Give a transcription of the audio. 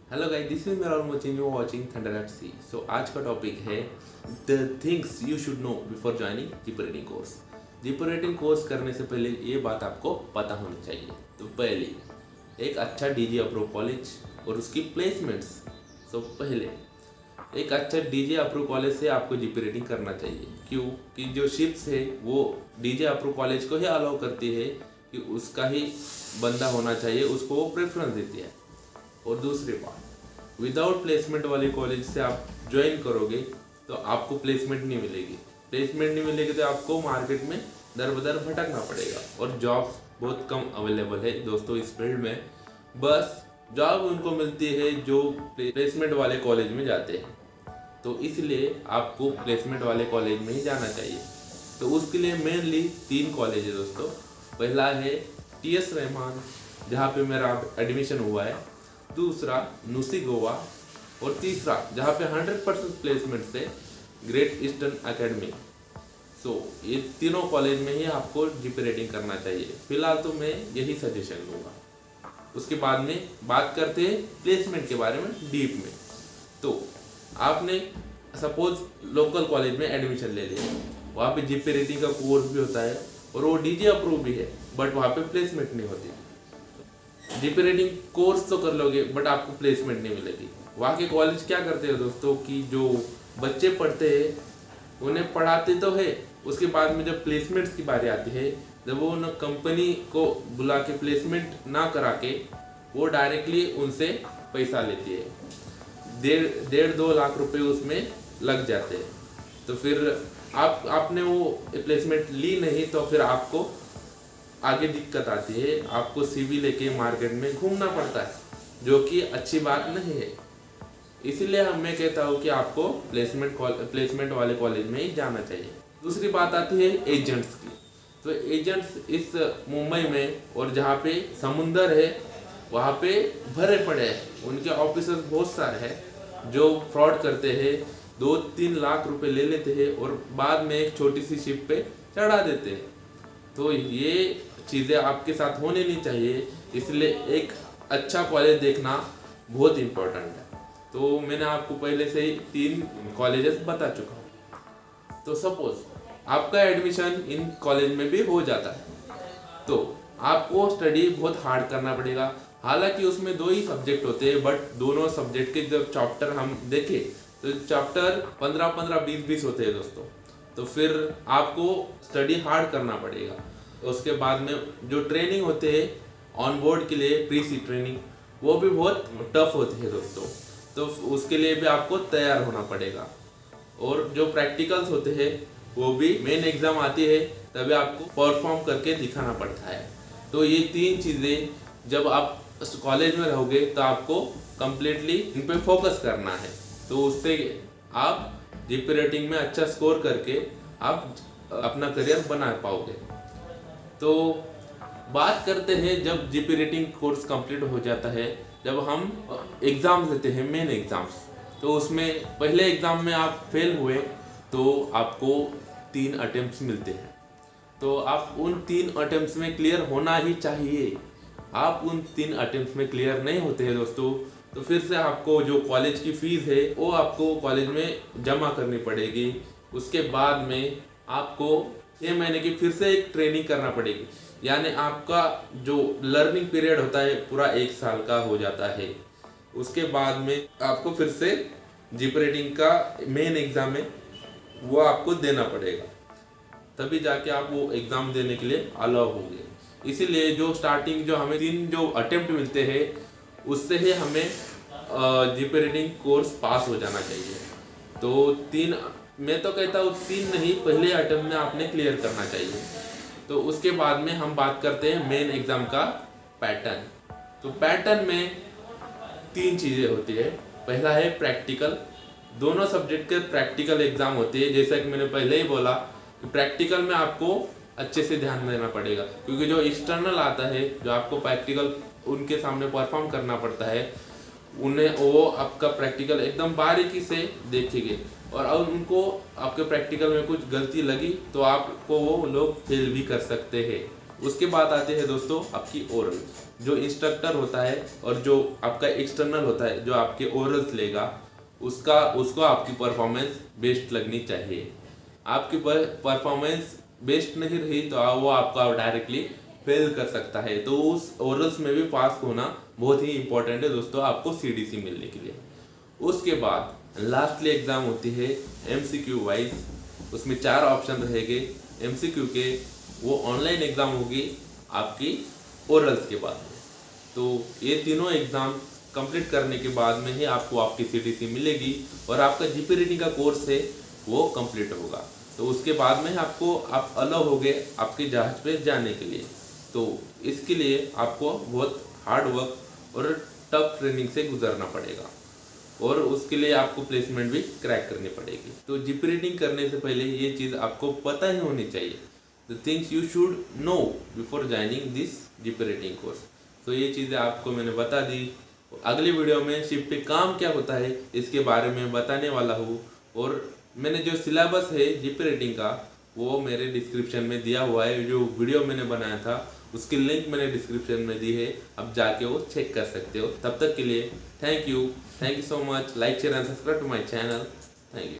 Hello guys, this is मेरा मोचिंग you watching thunder eight सी। सो आज का टॉपिक है the things you should know before joining GP rating course. GP rating course करने से पहले ये बात आपको पता होनी चाहिए। तो पहले एक अच्छा डीजी अप्रूव कॉलेज और उसकी प्लेसमेंट्स। सो पहले एक अच्छा डीजे अप्रूव कॉलेज से आपको जीपी रेटिंग करना चाहिए। क्यों कि जो शिप्स है वो डीजे अप्रूव कॉलेज को ही अलाउ करती है कि उसका ही बंदा होना चाहिए, उसको वो प्रेफरेंस देती है। और दूसरी बात, विदाउट प्लेसमेंट वाले कॉलेज से आप ज्वाइन करोगे तो आपको प्लेसमेंट नहीं मिलेगी। प्लेसमेंट नहीं मिलेगी तो आपको मार्केट में दर बदर भटकना पड़ेगा और जॉब्स बहुत कम अवेलेबल है दोस्तों इस फील्ड में। बस जॉब उनको मिलती है जो प्लेसमेंट वाले कॉलेज में जाते हैं। तो इसलिए आपको प्लेसमेंट वाले कॉलेज में ही जाना चाहिए। तो उसके लिए मेनली 3 कॉलेज है दोस्तों। पहला है टीएस रहमान, जहाँ पे मेरा एडमिशन हुआ है। दूसरा नुसी गोवा। और तीसरा जहाँ पे 100% प्लेसमेंट से ग्रेट ईस्टर्न एकेडमी। सो ये तीनों कॉलेज में ही आपको जीपी रेटिंग करना चाहिए। फिलहाल तो मैं यही सजेशन दूंगा। उसके बाद में बात करते हैं प्लेसमेंट के बारे में डीप में। तो आपने सपोज लोकल कॉलेज में एडमिशन ले लिया, वहाँ पे जीपी रेटिंग का कोर्स भी होता है और वो डीजे अप्रूव भी है, बट वहाँ पे प्लेसमेंट नहीं होती। जीपी रेटिंग कोर्स तो कर लोगे बट आपको प्लेसमेंट नहीं मिलेगी। वहाँ के कॉलेज क्या करते हैं दोस्तों कि जो बच्चे पढ़ते हैं उन्हें पढ़ाते तो है, उसके बाद में जब प्लेसमेंट्स की बारी आती है, जब वो न कंपनी को बुला के प्लेसमेंट ना करा के वो डायरेक्टली उनसे पैसा लेती है। 1.5-2 लाख रुपए उसमें लग जाते हैं। तो फिर आपने वो प्लेसमेंट ली नहीं तो फिर आपको आगे दिक्कत आती है। आपको सीवी लेके मार्केट में घूमना पड़ता है, जो कि अच्छी बात नहीं है। इसीलिए मैं कहता हूँ कि आपको प्लेसमेंट वाले कॉलेज में ही जाना चाहिए। दूसरी बात आती है एजेंट्स की। तो एजेंट्स इस मुंबई में और जहाँ पे समुंदर है वहाँ पे भरे पड़े हैं। उनके ऑफिसर्स बहुत सारे हैं जो फ्रॉड करते हैं, 2-3 लाख रुपए ले लेते हैं और बाद में एक छोटी सी शिप पे चढ़ा देते हैं। तो ये चीज़ें आपके साथ होने नहीं चाहिए। इसलिए एक अच्छा कॉलेज देखना बहुत इम्पोर्टेंट है। तो मैंने आपको पहले से ही 3 कॉलेजेस बता चुका हूँ। तो सपोज आपका एडमिशन इन कॉलेज में भी हो जाता है तो आपको स्टडी बहुत हार्ड करना पड़ेगा। हालांकि उसमें 2 ही सब्जेक्ट होते हैं, बट दोनों सब्जेक्ट के जब चैप्टर हम देखें तो चैप्टर 15-15, 20-20 होते हैं दोस्तों। तो फिर आपको स्टडी हार्ड करना पड़ेगा। उसके बाद में जो ट्रेनिंग होते हैं ऑन बोर्ड के लिए, प्री सी ट्रेनिंग, वो भी बहुत टफ होती है दोस्तों। तो उसके लिए भी आपको तैयार होना पड़ेगा। और जो प्रैक्टिकल्स होते हैं वो भी मेन एग्जाम आती है तभी आपको परफॉर्म करके दिखाना पड़ता है। तो ये 3 चीज़ें जब आप कॉलेज में रहोगे तो आपको कंप्लीटली इन पे फोकस करना है। तो उससे आप जीपी रेटिंग में अच्छा स्कोर करके आप अपना करियर बना पाओगे। तो बात करते हैं जब जीपी रेटिंग कोर्स कंप्लीट हो जाता है, जब हम एग्ज़ाम देते हैं मेन एग्ज़ाम्स। तो उसमें पहले एग्ज़ाम में आप फेल हुए तो आपको 3 अटेम्प्ट्स मिलते हैं। तो आप उन 3 अटेम्प्ट्स में क्लियर होना ही चाहिए। आप उन 3 अटेम्प्ट्स में क्लियर नहीं होते हैं दोस्तों तो फिर से आपको जो कॉलेज की फीस है वो आपको कॉलेज में जमा करनी पड़ेगी। उसके बाद में आपको 6 महीने की फिर से एक ट्रेनिंग करना पड़ेगी। यानी आपका जो लर्निंग पीरियड होता है पूरा 1 साल का हो जाता है। उसके बाद में आपको फिर से जीपी रेटिंग का मेन एग्ज़ाम है वो आपको देना पड़ेगा, तभी जाके आप वो एग्ज़ाम देने के लिए अलाउ होंगे। इसीलिए जो स्टार्टिंग जो हमें 3 जो अटेम्प्ट मिलते हैं उससे ही हमें जीपी रेटिंग कोर्स पास हो जाना चाहिए। तो 3, मैं तो कहता हूँ 3 नहीं, पहले अटेम्प्ट में आपने क्लियर करना चाहिए। तो उसके बाद में हम बात करते हैं मेन एग्ज़ाम का पैटर्न। तो पैटर्न में 3 चीज़ें होती है। पहला है प्रैक्टिकल। दोनों सब्जेक्ट के प्रैक्टिकल एग्ज़ाम होते हैं। जैसा कि मैंने पहले ही बोला कि प्रैक्टिकल में आपको अच्छे से ध्यान देना पड़ेगा, क्योंकि जो एक्सटर्नल आता है, जो आपको प्रैक्टिकल उनके सामने परफॉर्म करना पड़ता है, उन्हें वो आपका प्रैक्टिकल एकदम बारीकी से देखेंगे और अब उनको आपके प्रैक्टिकल में कुछ गलती लगी तो आपको वो लोग फेल भी कर सकते हैं। उसके बाद आते हैं दोस्तों आपकी ओरल। जो इंस्ट्रक्टर होता है और जो आपका एक्सटर्नल होता है जो आपके ओरल्स लेगा उसको आपकी परफॉर्मेंस बेस्ट लगनी चाहिए। आपकी परफॉर्मेंस बेस्ट नहीं रही तो वो आपका डायरेक्टली फेल कर सकता है। तो उस ओरल्स में भी पास होना बहुत ही इंपॉर्टेंट है दोस्तों आपको सीडीसी मिलने के लिए। उसके बाद लास्टली एग्ज़ाम होती है एमसीक्यू वाइज। उसमें 4 ऑप्शन रहेंगे एमसीक्यू के। वो ऑनलाइन एग्ज़ाम होगी आपकी ओरल्स के बाद में। तो ये तीनों एग्ज़ाम कंप्लीट करने के बाद में ही आपको आपकी सीडीसी मिलेगी और आपका जीपी रीडिंग का कोर्स है वो कंप्लीट होगा। तो उसके बाद में आप अलाउ हो गए आपके जहाज पे जाने के लिए। तो इसके लिए आपको बहुत हार्ड वर्क और टफ ट्रेनिंग से गुजरना पड़ेगा और उसके लिए आपको प्लेसमेंट भी क्रैक करनी पड़ेगी। तो जीपी रीडिंग करने से पहले ये चीज़ आपको पता ही होनी चाहिए। The things you should know before joining this GP reading course. तो ये चीज़ें आपको मैंने बता दी। अगली वीडियो में शिप पे काम क्या होता है इसके बारे में बताने वाला हूँ। और मैंने जो सिलेबस है जीपी रीडिंग का वो मेरे डिस्क्रिप्शन में दिया हुआ है। जो वीडियो मैंने बनाया था उसकी लिंक मैंने डिस्क्रिप्शन में दी है, अब जाके वो चेक कर सकते हो। तब तक के लिए thank you so much. Like share and subscribe to my channel. Thank you.